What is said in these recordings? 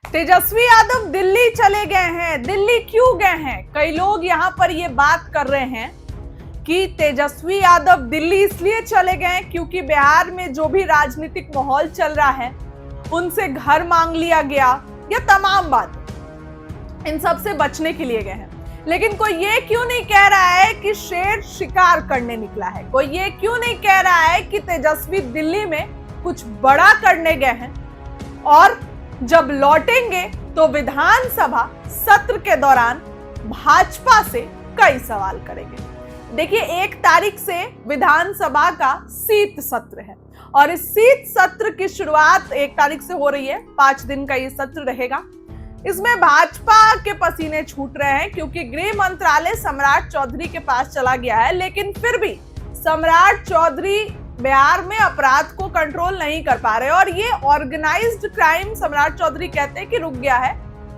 तेजस्वी यादव दिल्ली चले गए हैं। दिल्ली क्यों गए हैं? कई लोग यहां पर ये बात कर रहे हैं कि तेजस्वी यादव दिल्ली इसलिए चले गए क्योंकि बिहार में जो भी राजनीतिक माहौल चल रहा है उनसे घर मांग लिया गया, या तमाम बात इन सब से बचने के लिए गए हैं। लेकिन कोई ये क्यों नहीं कह रहा है कि शेर शिकार करने निकला है? कोई ये क्यों नहीं कह रहा है कि तेजस्वी दिल्ली में कुछ बड़ा करने गए हैं और जब लौटेंगे तो विधानसभा सत्र के दौरान भाजपा से कई सवाल करेंगे। देखिए, 1 तारीख से विधानसभा का शीत सत्र है और इस शीत सत्र की शुरुआत 1 तारीख से हो रही है। 5 दिन का ये सत्र रहेगा। इसमें भाजपा के पसीने छूट रहे हैं क्योंकि गृह मंत्रालय सम्राट चौधरी के पास चला गया है, लेकिन फिर भी सम्राट चौधरी बिहार में अपराध को कंट्रोल नहीं कर पा रहे और ये ऑर्गेनाइज्ड क्राइम सम्राट चौधरी कहते हैं कि रुक गया है।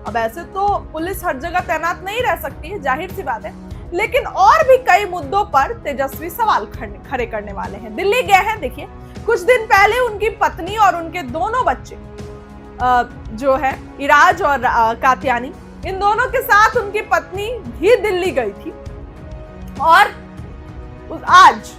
अब ऐसे तो पुलिस हर जगह तैनात नहीं रह सकती है, जाहिर सी बात है, लेकिन और भी कई मुद्दों पर तेजस्वी सवाल खड़े करने वाले हैं। दिल्ली गए हैं। देखिए, कुछ दिन पहले उनकी पत्नी और उनके दोनों बच्चे जो है इराज और कात्यानी, इन दोनों के साथ उनकी पत्नी भी दिल्ली गई थी और आज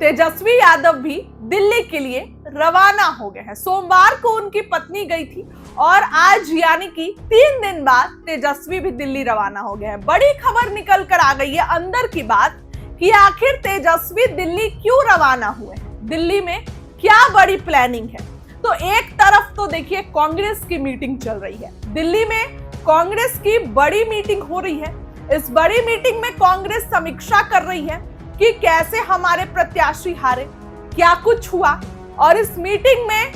तेजस्वी यादव भी दिल्ली के लिए रवाना हो गए हैं। सोमवार को उनकी पत्नी गई थी और आज यानी कि 3 दिन बाद तेजस्वी भी दिल्ली रवाना हो गए हैं। बड़ी खबर निकल कर आ गई है अंदर की बात कि आखिर तेजस्वी दिल्ली क्यों रवाना हुए हैं, दिल्ली में क्या बड़ी प्लानिंग है। तो एक तरफ तो देखिए कांग्रेस की मीटिंग चल रही है, दिल्ली में कांग्रेस की बड़ी मीटिंग हो रही है। इस बड़ी मीटिंग में कांग्रेस समीक्षा कर रही है कि कैसे हमारे प्रत्याशी हारे, क्या कुछ हुआ, और इस मीटिंग में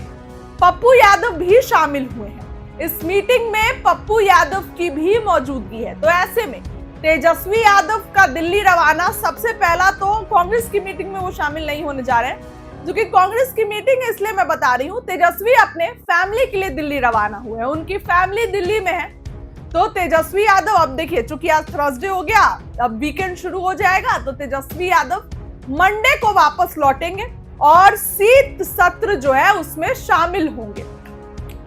पप्पू यादव भी शामिल हुए हैं। इस मीटिंग में पप्पू यादव की भी मौजूदगी है। तो ऐसे में तेजस्वी यादव का दिल्ली रवाना, सबसे पहला तो कांग्रेस की मीटिंग में वो शामिल नहीं होने जा रहे हैं, जो कि कांग्रेस की मीटिंग है इसलिए मैं बता रही हूँ। तेजस्वी अपने फैमिली के लिए दिल्ली रवाना हुए हैं, उनकी फैमिली दिल्ली में है। तो तेजस्वी यादव, अब देखिए चूंकि आज थर्सडे हो गया, अब वीकेंड शुरू हो जाएगा, तो तेजस्वी यादव मंडे को वापस लौटेंगे और शीत सत्र जो है उसमें शामिल होंगे।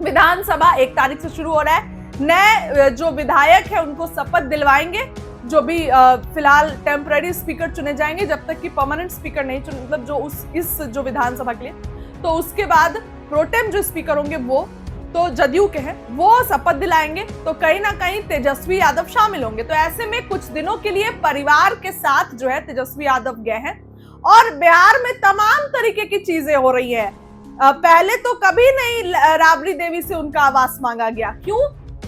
विधानसभा 1 तारीख से शुरू हो रहा है। नए जो विधायक है उनको शपथ दिलवाएंगे, जो भी फिलहाल टेम्पररी स्पीकर चुने जाएंगे जब तक कि परमानेंट स्पीकर नहीं चुने, मतलब जो इस जो विधानसभा के लिए। तो उसके बाद प्रोटेम जो स्पीकर होंगे वो तो जदयू के हैं, वो शपथ दिलाएंगे। तो कहीं ना कहीं तेजस्वी यादव शामिल होंगे। तो ऐसे में कुछ दिनों के लिए परिवार के साथ जो है तेजस्वी यादव गए हैं और बिहार में तमाम तरीके की चीजें हो रही है। पहले तो कभी नहीं राबड़ी देवी से उनका आवास मांगा गया। क्यों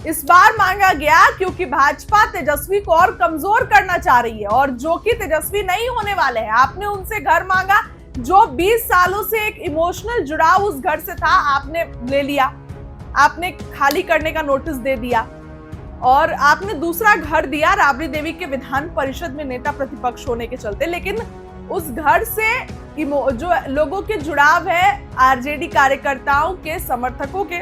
इस बार मांगा गया? क्योंकि भाजपा तेजस्वी को और कमजोर करना चाह रही है और जो कि तेजस्वी नहीं होने वाले हैं। आपने उनसे घर मांगा, जो 20 सालों से एक इमोशनल जुड़ाव उस घर से था, आपने ले लिया, आपने खाली करने का नोटिस दे दिया और आपने दूसरा घर दिया राबड़ी देवी के विधान परिषद में नेता प्रतिपक्ष होने के चलते। लेकिन उस घर से जो लोगों के जुड़ाव है, आरजेडी कार्यकर्ताओं के, समर्थकों के,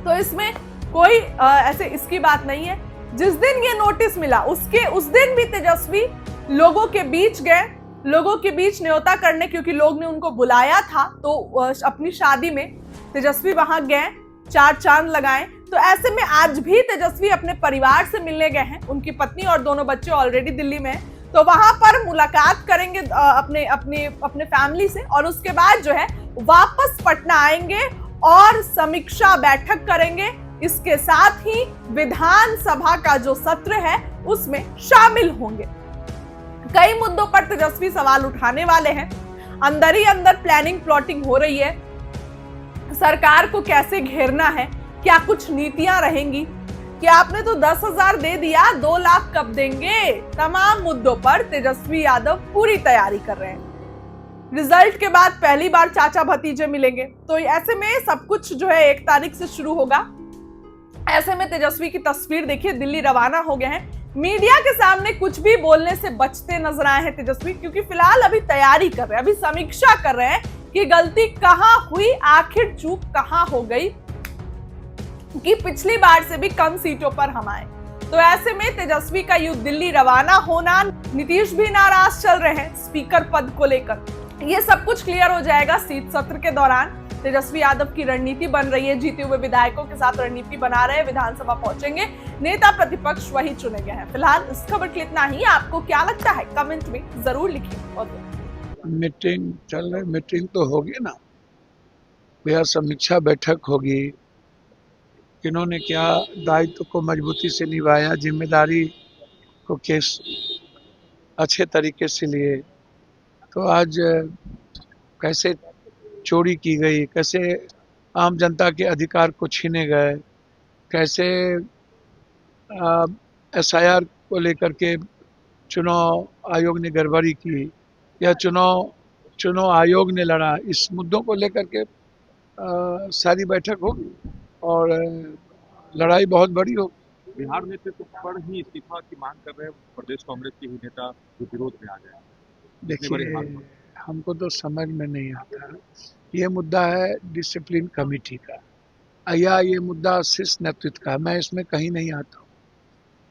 तो इसमें कोई ऐसे इसकी बात नहीं है। जिस दिन ये नोटिस मिला उस दिन भी तेजस्वी लोगों के बीच गए, लोगों के बीच न्योता करने, क्योंकि लोग ने उनको बुलाया था। तो अपनी शादी में तेजस्वी वहां गए, 4 चांद लगाए। तो ऐसे में आज भी तेजस्वी अपने परिवार से मिलने गए हैं। उनकी पत्नी और दोनों बच्चे ऑलरेडी दिल्ली में हैं, तो वहां पर मुलाकात करेंगे अपने अपने अपने फैमिली से और उसके बाद जो है वापस पटना आएंगे और समीक्षा बैठक करेंगे। इसके साथ ही विधानसभा का जो सत्र है उसमें शामिल होंगे। कई मुद्दों पर तेजस्वी सवाल उठाने वाले हैं। अंदर ही अंदर प्लानिंग प्लॉटिंग हो रही है, सरकार को कैसे घेरना है, क्या कुछ नीतियां रहेंगी, कि आपने तो 10,000 दे दिया, 2 लाख कब देंगे। तमाम मुद्दों पर तेजस्वी यादव पूरी तैयारी कर रहे हैं। रिजल्ट के बाद पहली बार चाचा भतीजे मिलेंगे, तो ऐसे में सब कुछ जो है 1 तारीख से शुरू होगा। ऐसे में तेजस्वी की तस्वीर देखिए, दिल्ली रवाना हो गए हैं। मीडिया के सामने कुछ भी बोलने से बचते नजर आए हैं तेजस्वी, क्योंकि फिलहाल अभी तैयारी कर रहे हैं, अभी समीक्षा कर रहे हैं कि गलती कहां हुई, आखिर चूक कहां हो गई कि पिछली बार से भी कम सीटों पर हम आए। तो ऐसे में तेजस्वी का युद्ध दिल्ली रवाना होना, नीतीश भी नाराज चल रहे हैं स्पीकर पद को लेकर, ये सब कुछ क्लियर हो जाएगा शीत सत्र के दौरान। तेजस्वी यादव की रणनीति बन रही है, जीते हुए विधायकों के साथ रणनीति बना रहे हैं, विधानसभा पहुंचेंगे, नेता प्रतिपक्ष वही चुने गए हैं। फिलहाल इस खबर के लिए इतना ही। आपको क्या लगता है कमेंट में जरूर लिखिए। मीटिंग चल रही, मीटिंग तो होगी ना, यह समीक्षा बैठक होगी, किन्होंने क्या दायित्व को मजबूती से निभाया, जिम्मेदारी को किस अच्छे तरीके से लिए, तो आज कैसे चोरी की गई, कैसे आम जनता के अधिकार को छीने गए, कैसे एसआईआर को लेकर के चुनाव आयोग ने गड़बड़ी की या चुनाव आयोग ने लड़ा, इस मुद्दों को लेकर के सारी बैठक होगी और लड़ाई बहुत बड़ी होगी। बिहार में से तो पर ही इस्तीफा की मांग कर रहे हैं प्रदेश कांग्रेस के ही नेता जो विरोध में आ गए। देखिए, हमको तो समझ में नहीं आता, ये मुद्दा है डिसिप्लिन कमेटी का या ये मुद्दा शीर्ष नेतृत्व का, मैं इसमें कहीं नहीं आता हूँ।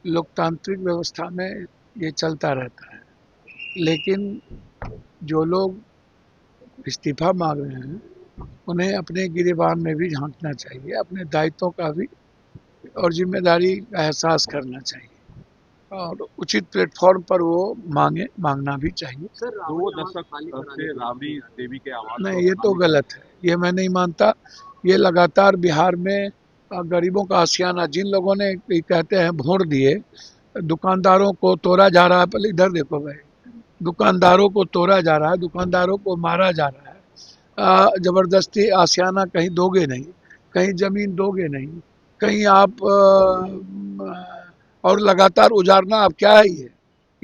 लोकतांत्रिक व्यवस्था में ये चलता रहता है, लेकिन जो लोग इस्तीफा मांग रहे हैं उन्हें अपने गिरेबान में भी झांकना चाहिए, अपने दायित्वों का भी और जिम्मेदारी का एहसास करना चाहिए और उचित प्लेटफॉर्म पर वो मांगना भी चाहिए। सर 2 दशक से राबड़ी देवी के आवाज नहीं, ये तो गलत है, ये मैं नहीं मानता। ये लगातार बिहार में गरीबों का आशियाना, जिन लोगों ने कहते हैं वोट दिए, दुकानदारों को तोड़ा जा रहा है। पहले इधर देखो भाई, दुकानदारों को तोड़ा जा रहा है, दुकानदारों को मारा जा रहा है, जबरदस्ती आशियाना कहीं दोगे नहीं, कहीं जमीन दोगे नहीं, कहीं आप और लगातार उजारना। अब क्या है ये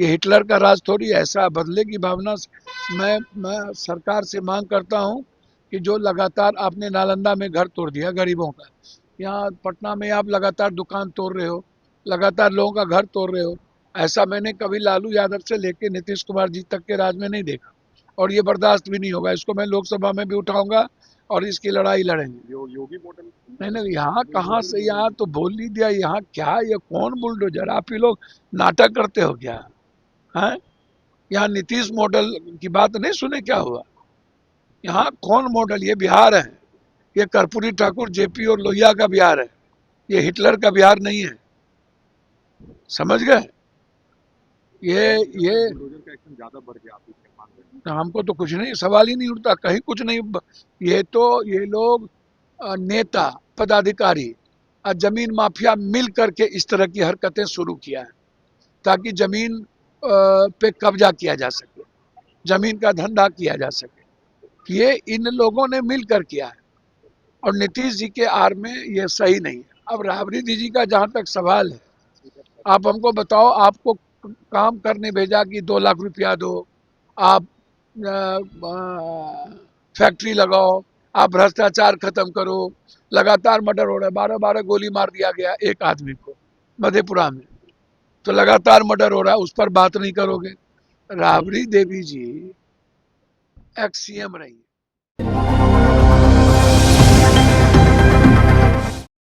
हिटलर का राज थोड़ी है। ऐसा बदले की भावना से मैं सरकार से मांग करता हूं कि जो लगातार आपने नालंदा में घर तोड़ दिया गरीबों का, यहाँ पटना में आप लगातार दुकान तोड़ रहे हो, लगातार लोगों का घर तोड़ रहे हो, ऐसा मैंने कभी लालू यादव से लेकर नीतीश कुमार जी तक के राज में नहीं देखा और ये बर्दाश्त भी नहीं होगा। इसको मैं लोकसभा में भी उठाऊंगा और इसकी लड़ाई लड़ेंगे। योगी मॉडल नहीं, यहाँ कहाँ से, यहाँ तो बोल ही दिया। यहाँ क्या, ये कौन बुलडोजर? आप ही लोग नाटक करते हो क्या? है, यहाँ नीतीश मॉडल की बात नहीं सुने क्या हुआ? यहाँ कौन मॉडल? ये बिहार है, ये कर्पूरी ठाकुर, जेपी और लोहिया का बिहार है, ये हिटलर का बिहार नहीं है, समझ गए? ये का एक्शन ज्यादा बढ़ गया, हमको तो कुछ नहीं, सवाल ही नहीं उठता, कहीं कुछ नहीं। ये तो ये लोग नेता पदाधिकारी जमीन माफिया मिल करके इस तरह की हरकतें शुरू किया है ताकि जमीन पे कब्जा किया जा सके, जमीन का धंधा किया जा सके। ये इन लोगों ने मिलकर किया है और नीतीश जी के आड़ में ये सही नहीं है। अब राबड़ी दीदी का जहां तक सवाल है, आप हमको बताओ, आपको काम करने भेजा कि 2 लाख रुपया दो, आप फैक्ट्री लगाओ, आप भ्रष्टाचार खत्म करो, लगातार मर्डर हो रहा है, 12-12 गोली मार दिया गया एक आदमी को मधेपुरा में, तो लगातार मर्डर हो रहा है, उस पर बात नहीं करोगे? राबड़ी देवी जी एक्स सीएम रही।